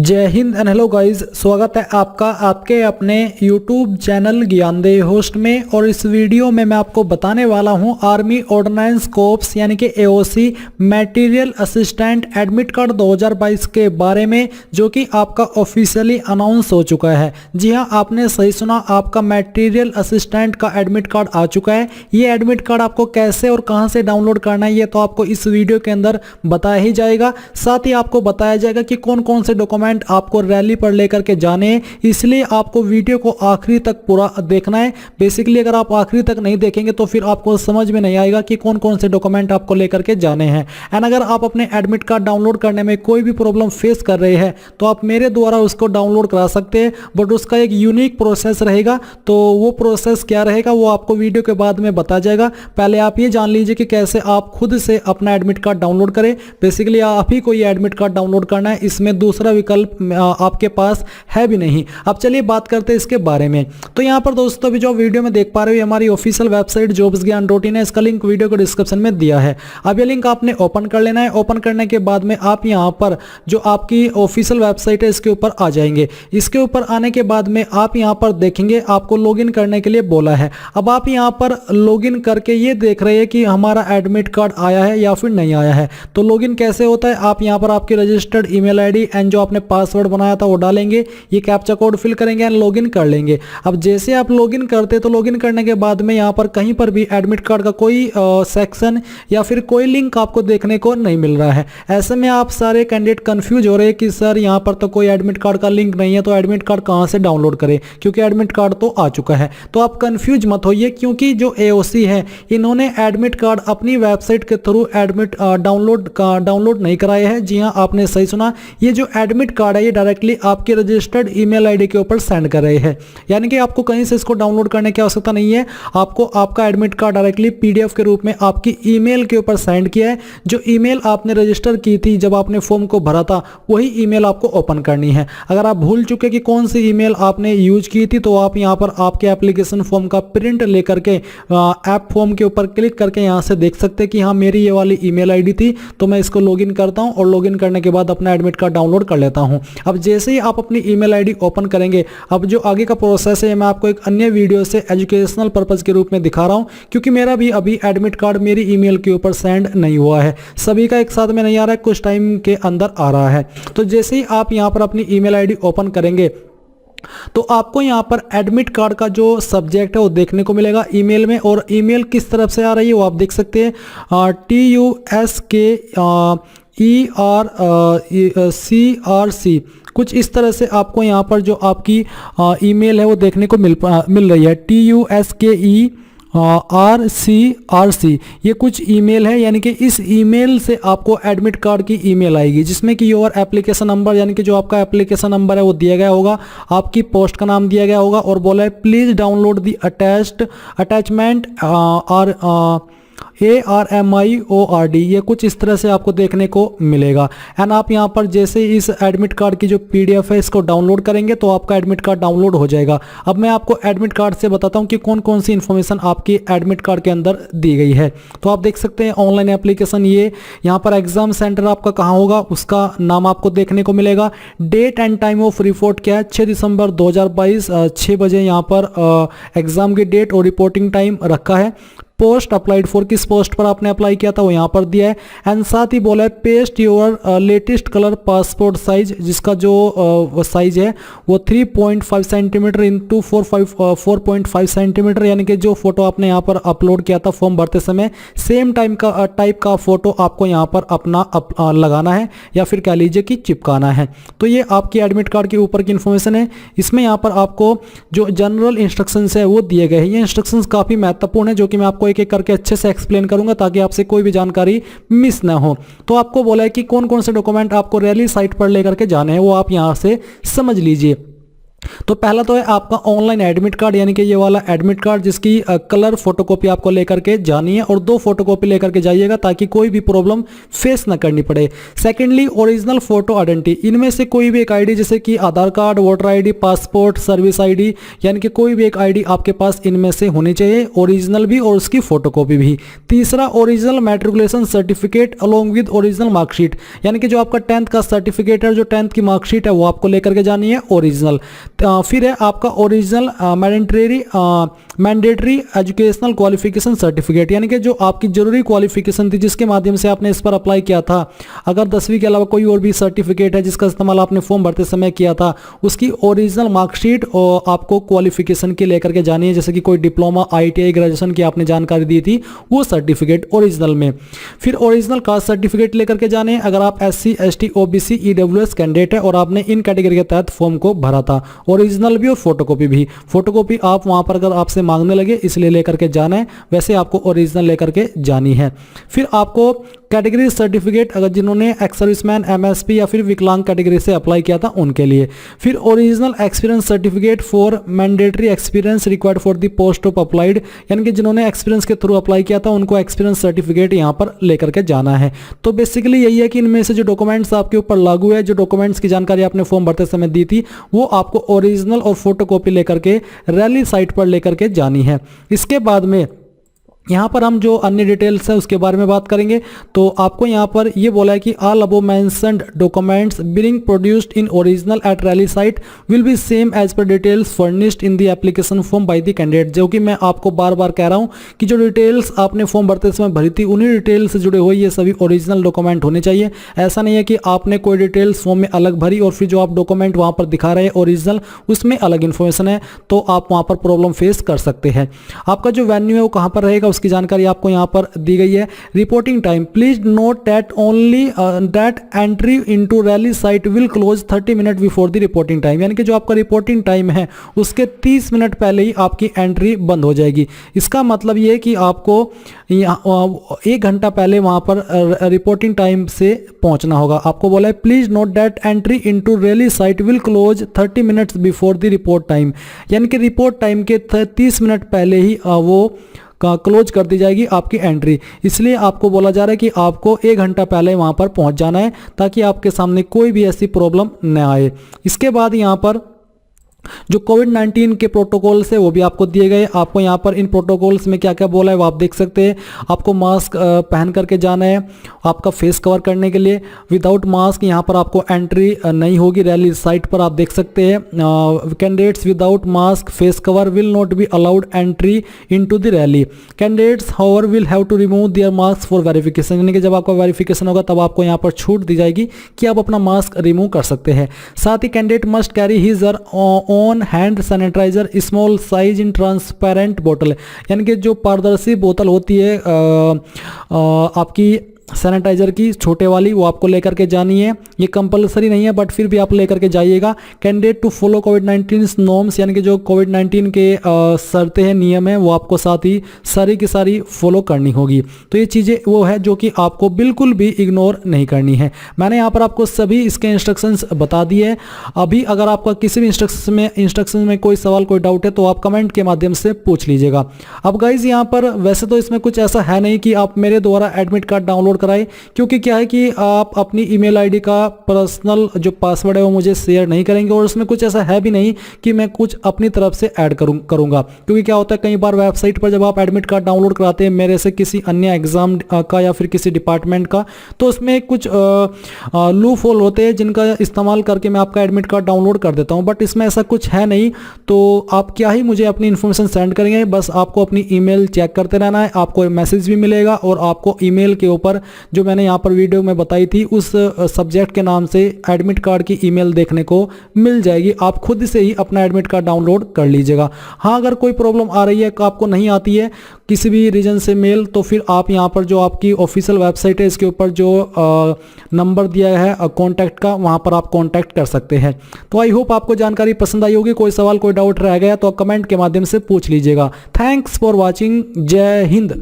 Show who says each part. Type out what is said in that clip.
Speaker 1: जय Hind and hello guys, स्वागत है आपका आपके अपने YouTube चैनल ज्ञानदेव होस्ट में। और इस वीडियो में मैं आपको बताने वाला हूं आर्मी ऑर्डिनेंस कोर्प्स यानी कि AOC material assistant admit card 2022 के बारे में, जो कि आपका ऑफिशियली अनाउंस हो चुका है। जी हां, आपने सही सुना, आपका मटेरियल असिस्टेंट का एडमिट कार्ड आ चुका है। ये एडमिट कार्ड आपको कैसे और कहां से डाउनलोड करना है ये तो आपको इस वीडियो के अंदर बताया ही जाएगा। साथ ही आपको बताया जाएगा कि कौन कौन से डॉक्यूमेंट आपको रैली पर लेकर के जाने हैं, इसलिए आपको वीडियो को आखिरी तक पूरा देखना है। बेसिकली अगर आप आखिरी तक नहीं देखेंगे तो फिर आपको समझ में नहीं आएगा कि कौन कौन से डॉक्यूमेंट आपको लेकर के जाने हैं। एंड अगर आप अपने एडमिट कार्ड डाउनलोड करने में कोई भी प्रॉब्लम फेस कर रहे हैं तो आप मेरे द्वारा उसको डाउनलोड करा सकते हैं, बट उसका एक यूनिक प्रोसेस रहेगा। तो वो प्रोसेस क्या रहेगा वो आपको वीडियो के बाद में बता जाएगा। पहले आप ये जान लीजिए कि कैसे आप खुद से अपना एडमिट कार्ड डाउनलोड करें। बेसिकली आप ही को ये एडमिट कार्ड डाउनलोड करना है, इसमें दूसरा विकल्प आपके पास है भी नहीं। अब चलिए बात करते हैं इसके बारे में। तो यहाँ पर दोस्तों अभी जो वीडियो में देख पा रहे हो हमारी ऑफिशियल वेबसाइट jobsgyan.in है। इसका लिंक वीडियो को डिस्क्रिप्शन में दिया है। अब ये लिंक आपने ओपन कर लेना है। ओपन करने के बाद में आप यहाँ पर जो आपकी ऑफिशियल वेबसाइट है इसके ऊपर आ जाएंगे। इसके ऊपर आने के बाद में आप यहाँ पर देखेंगे आपको लॉगिन करने के लिए बोला है। अब आप यहाँ पर लॉगिन करके ये देख रहे हैं कि हमारा एडमिट कार्ड आया है या फिर नहीं आया है। तो लॉगिन कैसे होता है, आप यहाँ पर आपकी रजिस्टर्ड ईमेल आईडी एंड जो आपने पासवर्ड बनाया था वो डालेंगे, ये कैप्चा कोड फिल करेंगे एंड लॉगिन कर लेंगे। अब जैसे आप लॉगिन करते तो लॉगिन करने के बाद में यहाँ पर कहीं पर भी एडमिट कार्ड का कोई सेक्शन या फिर कोई लिंक आपको देखने को नहीं मिल रहा है। ऐसे में आप सारे कैंडिडेट कंफ्यूज हो रहे हैं कि सर यहाँ पर तो कोई एडमिट कार्ड का लिंक नहीं है, तो एडमिट कार्ड कहाँ से डाउनलोड करें, क्योंकि एडमिट कार्ड तो आ चुका है। तो आप कंफ्यूज मत होइए, क्योंकि जो AOC है इन्होंने एडमिट कार्ड अपनी वेबसाइट के थ्रू एडमिट डाउनलोड नहीं कराए हैं। जी हाँ, आपने सही सुना, ये जो एडमिट कार्ड है ये डायरेक्टली आपके रजिस्टर्ड ईमेल आईडी के ऊपर सेंड कर रहे हैं। यानी कि आपको कहीं से इसको डाउनलोड करने की आवश्यकता नहीं है। आपको आपका एडमिट कार्ड डायरेक्टली PDF के रूप में आपकी ईमेल के ऊपर सेंड किया है। जो ईमेल आपने रजिस्टर की थी जब आपने फॉर्म को भरा था वही ईमेल आपको ओपन करनी है। अगर आप भूल चुके कि कौन सी ईमेल आपने यूज की थी तो आप यहाँ पर आपके एप्लीकेशन फॉर्म का प्रिंट लेकर के ऐप फॉर्म के ऊपर क्लिक करके यहाँ से देख सकते हैं कि हाँ मेरी ये वाली ईमेल आईडी थी। तो मैं इसको लॉगिन करता हूँ और लॉगिन करने के बाद अपना एडमिट कार्ड डाउनलोड कर लेता हूँ। अब जैसे ही आप अपनी ईमेल आईडी ओपन करेंगे, अब जो आगे का प्रोसेस है मैं आपको एक अन्य वीडियो से एजुकेशनल पर्पस के रूप में दिखा रहा हूं, क्योंकि मेरा भी अभी एडमिट कार्ड मेरी ईमेल के ऊपर सेंड नहीं हुआ है। सभी का एक साथ में नहीं आ रहा है, कुछ टाइम के अंदर आ रहा है। तो जैसे ही आप यहां पर अपनी ईमेल आईडी ओपन करेंगे तो आपको यहाँ पर एडमिट कार्ड का जो सब्जेक्ट है वो देखने को मिलेगा ईमेल में। और ईमेल किस तरफ से आ रही है वो आप देख सकते हैं, TUSKERCRC कुछ इस तरह से आपको यहाँ पर जो आपकी ईमेल है वो देखने को मिल रही है। TUSKERCRC ये कुछ ईमेल है, यानी कि इस ईमेल से आपको एडमिट कार्ड की ईमेल आएगी, जिसमें कि योर एप्लीकेशन नंबर यानी कि जो आपका एप्लीकेशन नंबर है वो दिया गया होगा, आपकी पोस्ट का नाम दिया गया होगा और बोला है please download the attachment ARMIORD ये कुछ इस तरह से आपको देखने को मिलेगा। एंड आप यहाँ पर जैसे इस एडमिट कार्ड की जो PDF है इसको डाउनलोड करेंगे तो आपका एडमिट कार्ड डाउनलोड हो जाएगा। अब मैं आपको एडमिट कार्ड से बताता हूँ कि कौन कौन सी इन्फॉर्मेशन आपकी एडमिट कार्ड के अंदर दी गई है। तो आप देख सकते हैं ऑनलाइन एप्लीकेशन, ये यहाँ पर एग्जाम सेंटर आपका कहाँ होगा उसका नाम आपको देखने को मिलेगा। Date and time of report क्या है, 6 दिसंबर 2022 6 बजे यहाँ पर एग्जाम की डेट और रिपोर्टिंग टाइम रखा है। पोस्ट अप्लाइड फॉर, किस पोस्ट पर आपने अप्लाई किया था वो यहाँ पर दिया है। एंड साथ ही बोला है paste your latest colour passport size, जिसका जो साइज है वो 3.5 सेंटीमीटर इंटू 4.5 सेंटीमीटर, यानी कि जो फोटो आपने यहाँ पर अपलोड किया था फॉर्म भरते समय सेम टाइप का फोटो आपको यहाँ पर अपना लगाना है या फिर कह लीजिए कि चिपकाना है। तो ये आपकी एडमिट कार्ड के ऊपर की इन्फॉर्मेशन है। इसमें यहाँ पर आपको जो जनरल इंस्ट्रक्शंस है वो दिए गए हैं। ये इंस्ट्रक्शंस काफ़ी महत्वपूर्ण है, जो कि मैं आपको एक एक करके अच्छे से एक्सप्लेन करूंगा ताकि आपसे कोई भी जानकारी मिस ना हो। तो आपको बोला है कि कौन कौन से डॉक्यूमेंट आपको रैली साइट पर लेकर के जाने हैं वो आप यहां से समझ लीजिए। तो पहला तो है आपका ऑनलाइन एडमिट कार्ड, यानी कि ये वाला एडमिट कार्ड जिसकी कलर फोटोकॉपी आपको लेकर के जानी है, और 2 फोटोकॉपी लेकर के जाइएगा ताकि कोई भी प्रॉब्लम फेस ना करनी पड़े। सेकेंडली ओरिजिनल फोटो आइडेंटिटी, इनमें से कोई भी एक आईडी जैसे कि Aadhaar card, voter ID, passport, service ID, यानी कि कोई भी एक आईडी आपके पास इनमें से होनी चाहिए, ओरिजिनल भी और उसकी फोटोकॉपी भी। तीसरा original matriculation certificate along with original marksheet, यानी कि जो आपका 10th का सर्टिफिकेट है, जो 10th की मार्कशीट है वो आपको लेकर के जानी है ओरिजिनल। फिर है आपका original mandatory educational qualification certificate, यानी कि जो आपकी जरूरी क्वालिफिकेशन थी जिसके माध्यम से आपने इस पर अप्लाई किया था। अगर 10वीं के अलावा कोई और भी सर्टिफिकेट है जिसका इस्तेमाल आपने फॉर्म भरते समय किया था, उसकी ओरिजिनल मार्कशीट और आपको क्वालिफिकेशन की लेकर के जानी है, जैसे कि कोई डिप्लोमा, ITI, ग्रेजुएशन की आपने जानकारी दी थी, वो सर्टिफिकेट ओरिजिनल में। फिर ओरिजिनल कास्ट सर्टिफिकेट लेकर के जाने हैं, अगर आप SC, ST, OBC, EWS candidate है और आपने इन कैटेगरी के तहत फॉर्म को भरा था, ओरिजिनल भी और फोटोकॉपी भी। फोटोकॉपी आप वहां पर अगर आपसे मांगने लगे इसलिए लेकर के जाना है, वैसे आपको ओरिजिनल लेकर के जानी है। फिर आपको कैटेगरी सर्टिफिकेट, अगर जिन्होंने एक्स सर्विसमैन, MSP या फिर विकलांग कैटेगरी से अप्लाई किया था उनके लिए। फिर original experience certificate for mandatory experience required for the post of applied, यानी कि जिन्होंने एक्सपीरियंस के थ्रू अप्लाई किया था उनको एक्सपीरियंस सर्टिफिकेट यहाँ पर लेकर के जाना है। तो बेसिकली यही है कि इनमें से जो डॉक्यूमेंट्स आपके ऊपर लागू है, जो डॉक्यूमेंट्स की जानकारी आपने फॉर्म भरते समय दी थी, वो आपको ओरिजिनल और फोटोकॉपी लेकर के रैली साइट पर लेकर के जानी है। इसके बाद में यहाँ पर हम जो अन्य डिटेल्स है उसके बारे में बात करेंगे। तो आपको यहाँ पर ये बोला है कि all above mentioned documents being produced in original at rally site will be same as per details furnished in the application form by the candidate, जो कि मैं आपको बार बार कह रहा हूँ कि जो डिटेल्स आपने फॉर्म भरते समय भरी थी उन्हीं डिटेल्स से जुड़े हुए ये सभी ओरिजिनल डॉक्यूमेंट होने चाहिए। ऐसा नहीं है कि आपने कोई डिटेल्स फॉर्म में अलग भरी और फिर जो आप डॉक्यूमेंट वहाँ पर दिखा रहे हैं ओरिजिनल उसमें अलग इन्फॉर्मेशन है, तो आप वहाँ पर प्रॉब्लम फेस कर सकते हैं। आपका जो वेन्यू है वो कहाँ पर रहेगा उसकी जानकारी आपको यहां पर दी गई है। Reporting time, please note that only that entry into rally site will close 30 minute before the reporting time, यानी कि जो आपका रिपोर्टिंग टाइम है उसके 30 मिनट पहले ही आपकी एंट्री बंद हो जाएगी। इसका मतलब ये है कि आपको 1 घंटा पहले वहां पर रिपोर्टिंग टाइम से पहुंचना होगा। आपको बोला है please note that entry into rally site will close 30 minutes before the report time, यानी कि रिपोर्ट टाइम के 30 मिनट पहले ही वो क्लोज कर दी जाएगी आपकी एंट्री। इसलिए आपको बोला जा रहा है कि आपको 1 घंटा पहले वहां पर पहुंच जाना है ताकि आपके सामने कोई भी ऐसी प्रॉब्लम न आए। इसके बाद यहां पर जो कोविड-19 के प्रोटोकॉल्स है वो भी आपको दिए गए। आपको यहाँ पर इन प्रोटोकॉल्स में क्या क्या बोला है वो आप देख सकते हैं। आपको मास्क पहन करके जाना है, आपका फेस कवर करने के लिए। विदाउट मास्क यहाँ पर आपको एंट्री नहीं होगी रैली साइट पर, आप देख सकते हैं। Candidates without mask face cover will not be allowed entry into the rally. Candidates however will have to remove their mask for verification, यानी कि जब आपका वेरिफिकेशन होगा तब आपको यहाँ पर छूट दी जाएगी कि आप अपना मास्क रिमूव कर सकते हैं। साथ ही candidate must carry his own hand sanitizer small size in transparent बोतल, यानी कि जो पारदर्शी बोतल होती है आपकी सैनिटाइजर की छोटे वाली, वो आपको लेकर के जानी है। ये कंपलसरी नहीं है बट फिर भी आप लेकर के जाइएगा। कैंडिडेट टू फॉलो कोविड-19 नॉर्म्स, यानी कि जो कोविड-19 के शर्तें हैं, नियम है, वो आपको साथ ही सारी की सारी फॉलो करनी होगी। तो ये चीज़ें वो है जो कि आपको बिल्कुल भी इग्नोर नहीं करनी है। मैंने यहाँ पर आपको सभी इसके इंस्ट्रक्शंस बता दिए। अभी अगर आपका किसी भी इंस्ट्रक्शन में कोई सवाल, कोई डाउट है तो आप कमेंट के माध्यम से पूछ लीजिएगा। अब गाइज यहाँ पर वैसे तो इसमें कुछ ऐसा है नहीं कि आप मेरे द्वारा एडमिट कार्ड डाउनलोड कराए, क्योंकि क्या है कि आप अपनी ईमेल आईडी का पर्सनल जो पासवर्ड है वो मुझे शेयर नहीं करेंगे, और उसमें कुछ ऐसा है भी नहीं कि मैं कुछ अपनी तरफ से ऐड करूंगा। क्योंकि क्या होता है कई बार वेबसाइट पर जब आप एडमिट कार्ड डाउनलोड कराते हैं मेरे से किसी अन्य एग्जाम का या फिर किसी डिपार्टमेंट का, तो उसमें कुछ लूप होल होते हैं जिनका इस्तेमाल करके मैं आपका एडमिट कार्ड डाउनलोड कर देता हूँ। बट इसमें ऐसा कुछ है नहीं, तो आप क्या ही मुझे अपनी इन्फॉर्मेशन सेंड करेंगे, बस आपको अपनी ईमेल चेक करते रहना है। आपको मैसेज भी मिलेगा और आपको ईमेल के ऊपर जो मैंने यहाँ पर वीडियो में बताई थी उस सब्जेक्ट के नाम से एडमिट कार्ड की ईमेल देखने को मिल जाएगी। आप खुद से ही अपना एडमिट कार्ड डाउनलोड कर लीजिएगा। हाँ, अगर कोई प्रॉब्लम आ रही है, आपको नहीं आती है किसी भी रीजन से मेल, तो फिर आप यहाँ पर जो आपकी ऑफिशियल वेबसाइट है इसके ऊपर जो नंबर दिया है कॉन्टैक्ट का, वहाँ पर आप कॉन्टैक्ट कर सकते हैं। तो आई होप आपको जानकारी पसंद आई होगी। कोई सवाल, कोई डाउट रह गया तो कमेंट के माध्यम से पूछ लीजिएगा। Thanks for watching. जय हिंद।